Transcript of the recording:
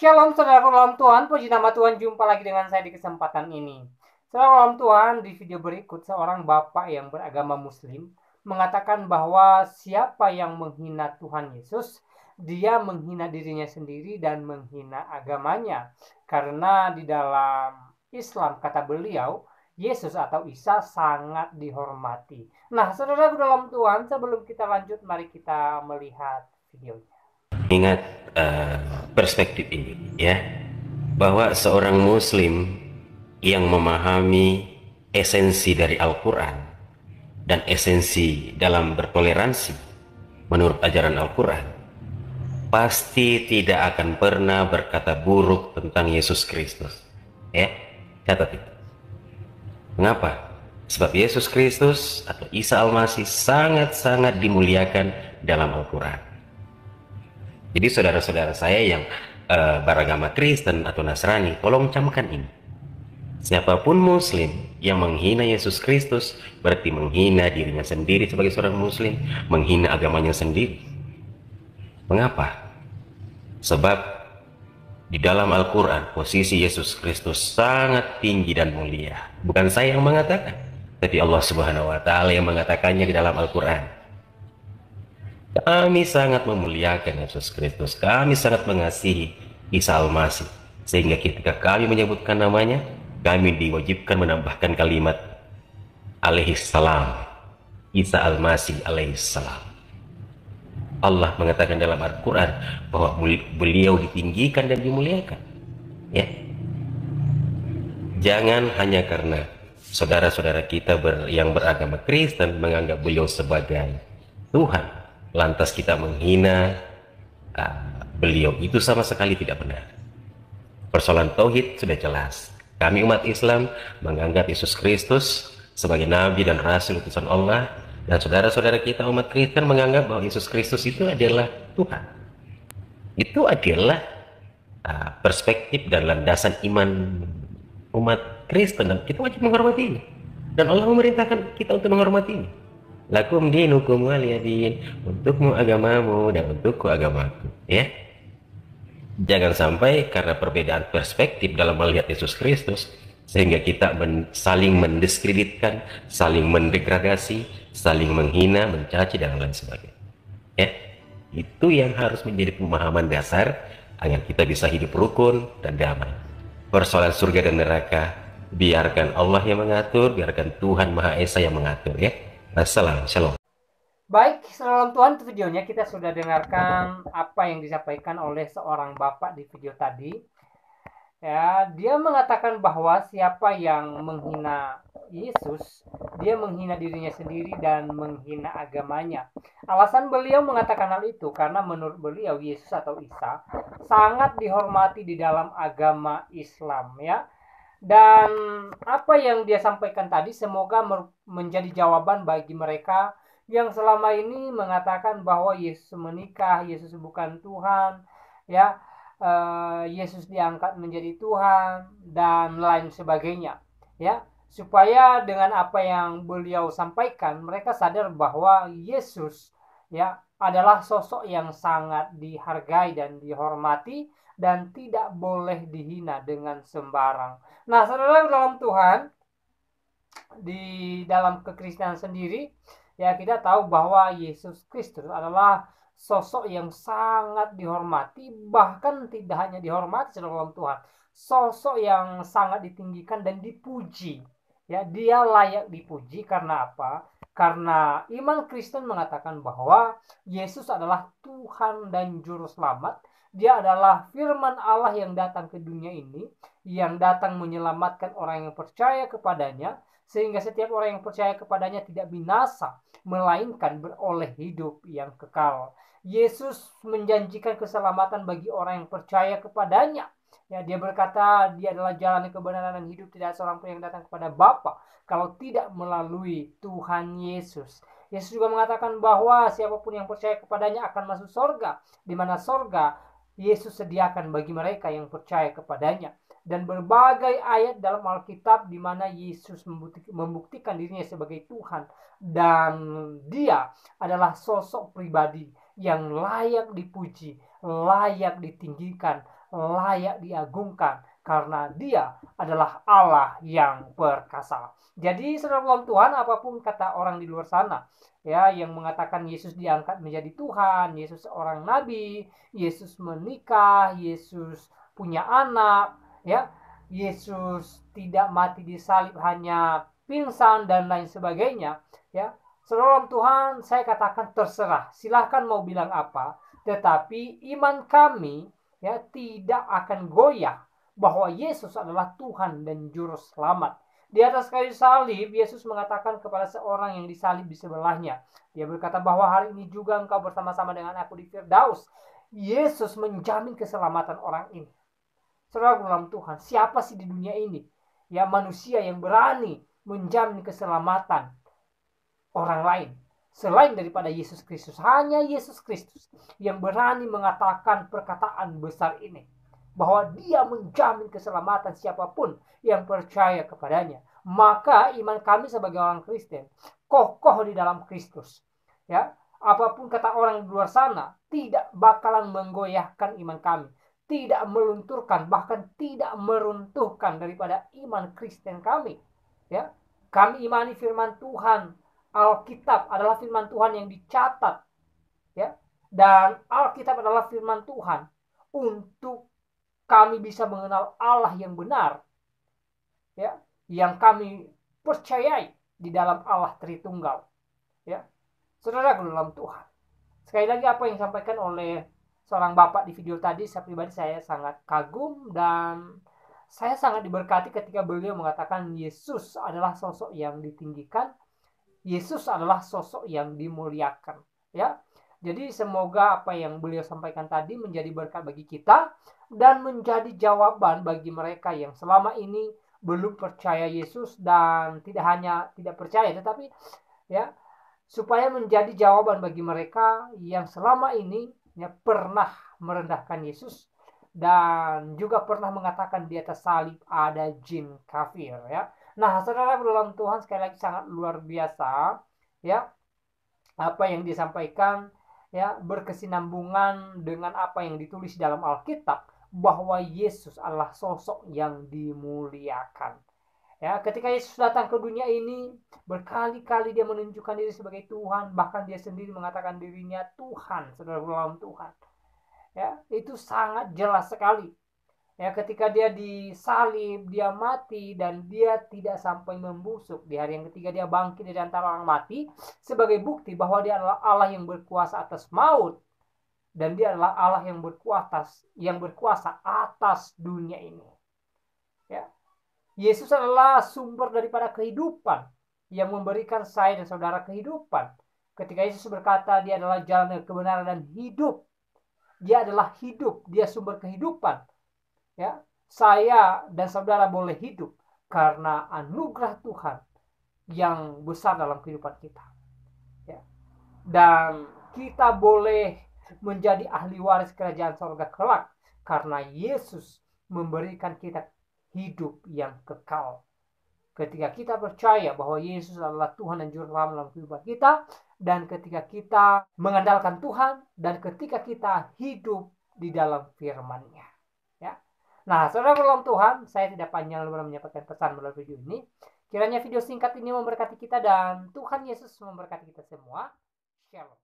Shalom saudara dalam Tuhan, puji nama Tuhan, jumpa lagi dengan saya di kesempatan ini. Saudara dalam Tuhan, di video berikut seorang bapak yang beragama muslim mengatakan bahwa siapa yang menghina Tuhan Yesus, dia menghina dirinya sendiri dan menghina agamanya. Karena di dalam Islam, kata beliau, Yesus atau Isa sangat dihormati. Nah, saudara dalam Tuhan, sebelum kita lanjut, mari kita melihat videonya. Ingat perspektif ini ya, bahwa seorang muslim yang memahami esensi dari Al-Quran dan esensi dalam bertoleransi menurut ajaran Al-Quran pasti tidak akan pernah berkata buruk tentang Yesus Kristus ya. Catat itu. Mengapa? Sebab Yesus Kristus atau Isa Al-Masih sangat-sangat dimuliakan dalam Al-Quran. Jadi saudara-saudara saya yang beragama Kristen atau Nasrani, tolong camkan ini. Siapapun muslim yang menghina Yesus Kristus berarti menghina dirinya sendiri sebagai seorang muslim, menghina agamanya sendiri. Mengapa? Sebab di dalam Al-Quran posisi Yesus Kristus sangat tinggi dan mulia. Bukan saya yang mengatakan, tapi Allah Subhanahu wa Ta'ala yang mengatakannya di dalam Al-Quran. Kami sangat memuliakan Yesus Kristus. Kami sangat mengasihi Isa Al-Masih. Sehingga ketika kami menyebutkan namanya, kami diwajibkan menambahkan kalimat alaihissalam. Isa Al-Masih alaihissalam. Allah mengatakan dalam Al-Quran bahwa beliau ditinggikan dan dimuliakan. Ya. Jangan hanya karena saudara-saudara kita yang beragama Kristen menganggap beliau sebagai Tuhan, lantas kita menghina beliau. Itu sama sekali tidak benar. Persoalan tauhid sudah jelas. Kami umat Islam menganggap Yesus Kristus sebagai nabi dan rasul utusan Allah, dan saudara-saudara kita umat Kristen menganggap bahwa Yesus Kristus itu adalah Tuhan. Itu adalah perspektif dan landasan iman umat Kristen, dan kita wajib menghormati ini. Dan Allah memerintahkan kita untuk menghormati ini. Lakum dinukum waliyadin, untukmu agamamu dan untukku agamaku. Ya. Jangan sampai karena perbedaan perspektif dalam melihat Yesus Kristus sehingga kita saling mendiskreditkan, saling mendegradasi, saling menghina, mencaci dan lain sebagainya. Ya, itu yang harus menjadi pemahaman dasar agar kita bisa hidup rukun dan damai. Persoalan surga dan neraka biarkan Allah yang mengatur, biarkan Tuhan Maha Esa yang mengatur ya. Assalam, shalom. Baik, salam Tuhan, itu videonya kita sudah dengarkan apa yang disampaikan oleh seorang bapak di video tadi. Ya, dia mengatakan bahwa siapa yang menghina Yesus, dia menghina dirinya sendiri dan menghina agamanya. Alasan beliau mengatakan hal itu karena menurut beliau Yesus atau Isa sangat dihormati di dalam agama Islam ya. Dan apa yang dia sampaikan tadi semoga menjadi jawaban bagi mereka yang selama ini mengatakan bahwa Yesus menikah, Yesus bukan Tuhan, ya, Yesus diangkat menjadi Tuhan dan lain sebagainya, ya, supaya dengan apa yang beliau sampaikan mereka sadar bahwa Yesus, ya, adalah sosok yang sangat dihargai dan dihormati dan tidak boleh dihina dengan sembarang. Nah, saudara dalam Tuhan, di dalam kekristenan sendiri, ya kita tahu bahwa Yesus Kristus adalah sosok yang sangat dihormati, bahkan tidak hanya dihormati dalam Tuhan, sosok yang sangat ditinggikan dan dipuji. Ya, dia layak dipuji karena apa? Karena iman Kristen mengatakan bahwa Yesus adalah Tuhan dan juru selamat. Dia adalah firman Allah yang datang ke dunia ini, yang datang menyelamatkan orang yang percaya kepadanya, sehingga setiap orang yang percaya kepadanya tidak binasa, melainkan beroleh hidup yang kekal. Yesus menjanjikan keselamatan bagi orang yang percaya kepadanya. Ya, dia berkata, dia adalah jalan kebenaran dan hidup, tidak seorang pun yang datang kepada Bapa kalau tidak melalui Tuhan Yesus. Yesus juga mengatakan bahwa siapapun yang percaya kepadanya akan masuk surga, di mana surga Yesus sediakan bagi mereka yang percaya kepadanya. Dan berbagai ayat dalam Alkitab di mana Yesus membuktikan dirinya sebagai Tuhan, dan dia adalah sosok pribadi yang layak dipuji, layak ditinggikan, layak diagungkan karena dia adalah Allah yang perkasa. Jadi saudara Tuhan, apapun kata orang di luar sana ya yang mengatakan Yesus diangkat menjadi Tuhan, Yesus seorang nabi, Yesus menikah, Yesus punya anak, ya, Yesus tidak mati di salib hanya pingsan dan lain sebagainya, ya. Saudara Tuhan, saya katakan terserah, silahkan mau bilang apa, tetapi iman kami ya tidak akan goyah bahwa Yesus adalah Tuhan dan juru selamat. Di atas kayu salib, Yesus mengatakan kepada seorang yang disalib di sebelahnya. Dia berkata bahwa hari ini juga engkau bersama-sama dengan aku di Firdaus. Yesus menjamin keselamatan orang ini. Saudara dalam Tuhan, siapa sih di dunia ini ya manusia yang berani menjamin keselamatan orang lain selain daripada Yesus Kristus? Hanya Yesus Kristus yang berani mengatakan perkataan besar ini, bahwa dia menjamin keselamatan siapapun yang percaya kepadanya. Maka iman kami sebagai orang Kristen kokoh di dalam Kristus. Ya, apapun kata orang di luar sana tidak bakalan menggoyahkan iman kami, tidak melunturkan, bahkan tidak meruntuhkan daripada iman Kristen kami. Ya, kami imani firman Tuhan. Alkitab adalah firman Tuhan yang dicatat, ya, dan Alkitab adalah firman Tuhan untuk kami bisa mengenal Allah yang benar, ya, yang kami percayai di dalam Allah Tritunggal, ya. Saudara dalam Tuhan, sekali lagi apa yang disampaikan oleh seorang bapak di video tadi, saya pribadi saya sangat kagum dan saya sangat diberkati ketika beliau mengatakan Yesus adalah sosok yang ditinggikan, Yesus adalah sosok yang dimuliakan, ya. Jadi semoga apa yang beliau sampaikan tadi menjadi berkat bagi kita dan menjadi jawaban bagi mereka yang selama ini belum percaya Yesus, dan tidak hanya tidak percaya tetapi ya supaya menjadi jawaban bagi mereka yang selama ini ya pernah merendahkan Yesus dan juga pernah mengatakan di atas salib ada jin kafir, ya. Nah, saudara dalam Tuhan, sekali lagi sangat luar biasa ya apa yang disampaikan, ya, berkesinambungan dengan apa yang ditulis dalam Alkitab bahwa Yesus adalah sosok yang dimuliakan. Ya, ketika Yesus datang ke dunia ini, berkali-kali dia menunjukkan diri sebagai Tuhan, bahkan dia sendiri mengatakan dirinya Tuhan, saudara dalam Tuhan. Ya, itu sangat jelas sekali. Ya, ketika dia disalib, dia mati dan dia tidak sampai membusuk. Di hari yang ketiga dia bangkit dari antara orang mati sebagai bukti bahwa dia adalah Allah yang berkuasa atas maut dan dia adalah Allah yang berkuasa atas dunia ini. Ya. Yesus adalah sumber daripada kehidupan yang memberikan saya dan saudara kehidupan. Ketika Yesus berkata dia adalah jalan, kebenaran dan hidup. Dia adalah hidup, dia sumber kehidupan. Ya, saya dan saudara boleh hidup karena anugerah Tuhan yang besar dalam kehidupan kita. Ya. Dan kita boleh menjadi ahli waris kerajaan surga kelak karena Yesus memberikan kita hidup yang kekal. Ketika kita percaya bahwa Yesus adalah Tuhan dan Juru Selamat dalam kehidupan kita, dan ketika kita mengandalkan Tuhan, dan ketika kita hidup di dalam firman-Nya. Ya. Nah, saudara dalam Tuhan, saya tidak panjang lebar menyampaikan pesan melalui video ini. Kiranya video singkat ini memberkati kita dan Tuhan Yesus memberkati kita semua. Shalom.